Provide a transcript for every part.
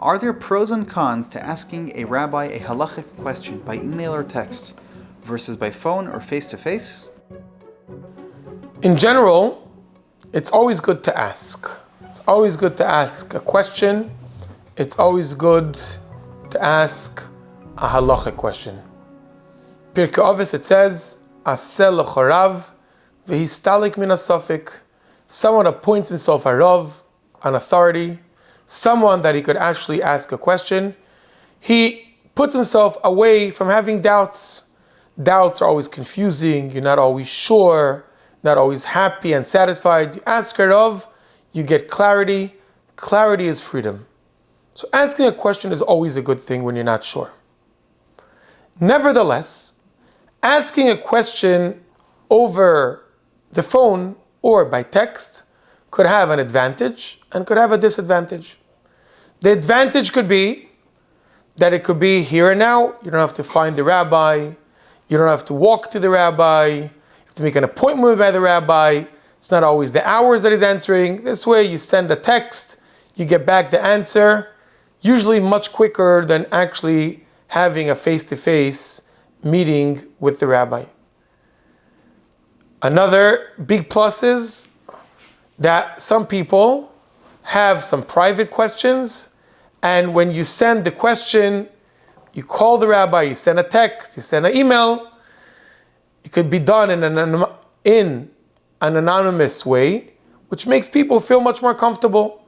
Are there pros and cons to asking a rabbi a halachic question by email or text versus by phone or face-to-face? In general, it's always good to ask. It's always good to ask a question. It's always good to ask a halachic question. Pirkei Avos, it says, Aseh lechorav v'histalik min hasafik. Someone appoints himself a rav, an authority, someone that he could actually ask a question. He puts himself away from having doubts. Doubts are always confusing. You're not always sure, not always happy and satisfied. You ask a rav, you get clarity. Clarity is freedom. So asking a question is always a good thing when you're not sure. Nevertheless, asking a question over the phone or by text could have an advantage and could have a disadvantage. The advantage could be that it could be here and now. You don't have to find the rabbi. You don't have to walk to the rabbi. You have to make an appointment by the rabbi. It's not always the hours that he's answering. This way you send a text, you get back the answer, usually much quicker than actually having a face-to-face meeting with the rabbi. Another big plus is that some people have some private questions, and when you send the question, you call the rabbi, you send a text, you send an email, it could be done in an anonymous way, which makes people feel much more comfortable.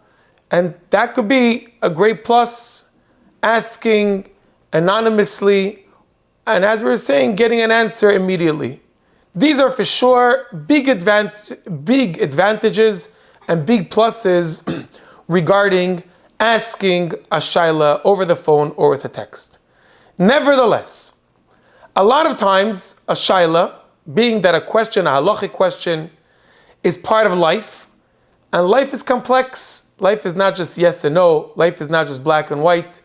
And that could be a great plus, asking anonymously, and as we were saying, getting an answer immediately. These are for sure big advantages and big pluses regarding asking a shaila over the phone or with a text. Nevertheless, a lot of times a shaila, being that a question, a halachic question, is part of life, and life is complex. Life is not just yes and no. Life is not just black and white.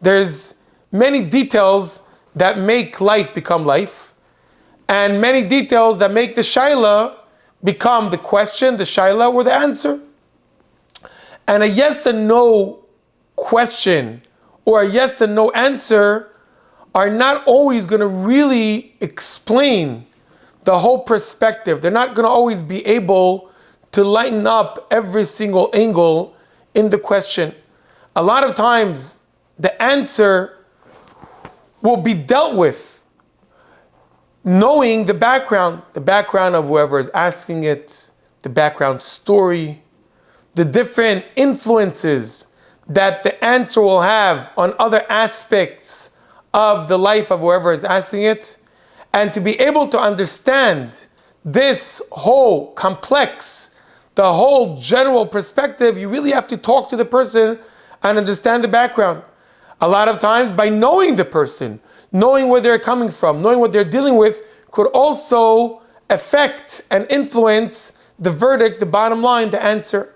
There's many details that make life become life, and many details that make the shaila become the question, the shaila, or the answer. And a yes and no question or a yes and no answer are not always going to really explain the whole perspective. They're not going to always be able to lighten up every single angle in the question. A lot of times the answer will be dealt with knowing the background of whoever is asking it, the background story, the different influences that the answer will have on other aspects of the life of whoever is asking it. And to be able to understand this whole complex, the whole general perspective, you really have to talk to the person and understand the background. A lot of times, by knowing the person, knowing where they're coming from, knowing what they're dealing with, could also affect and influence the verdict, the bottom line, the answer.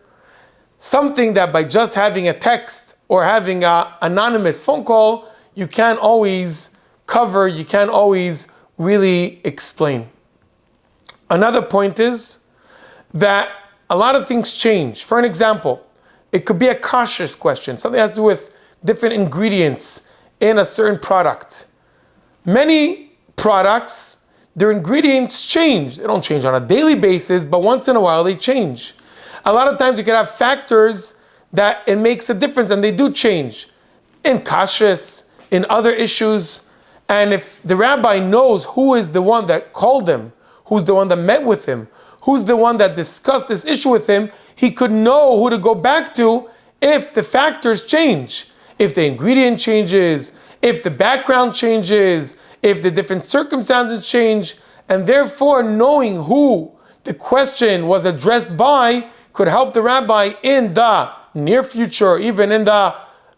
Something that by just having a text or having an anonymous phone call, you can't always cover, you can't always really explain. Another point is that a lot of things change. For an example, it could be a kashrus question, something that has to do with different ingredients in a certain product. Many products, their ingredients change. They don't change on a daily basis, but once in a while they change. A lot of times you can have factors that it makes a difference, and they do change. In kashrus, in other issues, and if the rabbi knows who is the one that called him, who's the one that met with him, who's the one that discussed this issue with him, he could know who to go back to if the factors change. If the ingredient changes, if the background changes, if the different circumstances change, and therefore knowing who the question was addressed by could help the rabbi in the near future, even in the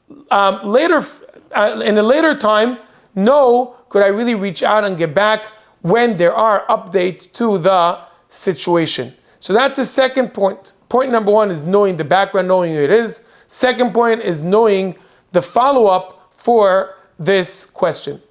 in a later time, know, could I really reach out and get back when there are updates to the situation. So that's the second point. Point number one is knowing the background, knowing who it is. Second point is knowing the follow-up for this question.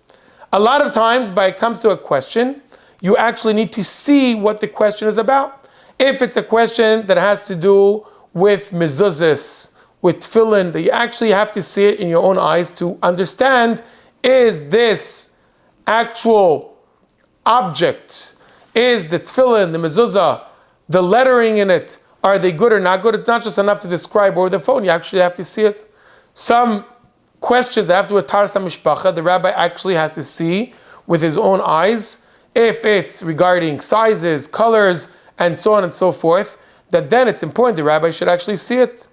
A lot of times, when it comes to a question, you actually need to see what the question is about. If it's a question that has to do with mezuzahs, with tefillin, that you actually have to see it in your own eyes to understand, is this actual object, is the tefillin, the mezuzah, the lettering in it, are they good or not good? It's not just enough to describe over the phone, you actually have to see it. Some questions that have to do with Taras HaMishpacha, the rabbi actually has to see with his own eyes, if it's regarding sizes, colors, and so on and so forth, that then it's important the rabbi should actually see it.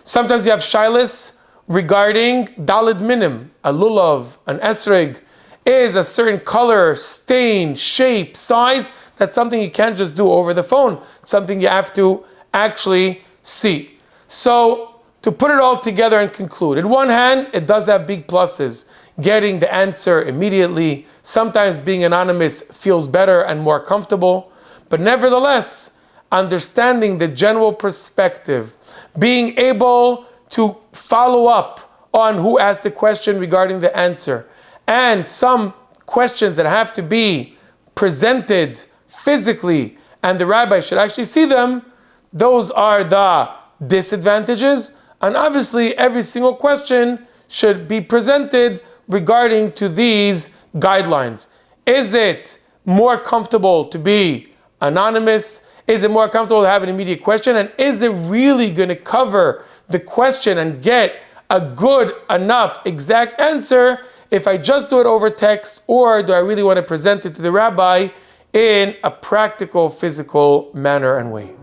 Sometimes you have shilas regarding dalid minim, a lulav, an esrog, is a certain color, stain, shape, size. That's something you can't just do over the phone. Something you have to actually see. So, to put it all together and conclude, in one hand, it does have big pluses. Getting the answer immediately, sometimes being anonymous feels better and more comfortable, but nevertheless, understanding the general perspective, being able to follow up on who asked the question regarding the answer, and some questions that have to be presented physically, and the rabbi should actually see them, those are the disadvantages. And obviously, every single question should be presented regarding to these guidelines. Is it more comfortable to be anonymous? Is it more comfortable to have an immediate question? And is it really going to cover the question and get a good enough exact answer if I just do it over text, or do I really want to present it to the rabbi in a practical, physical manner and way?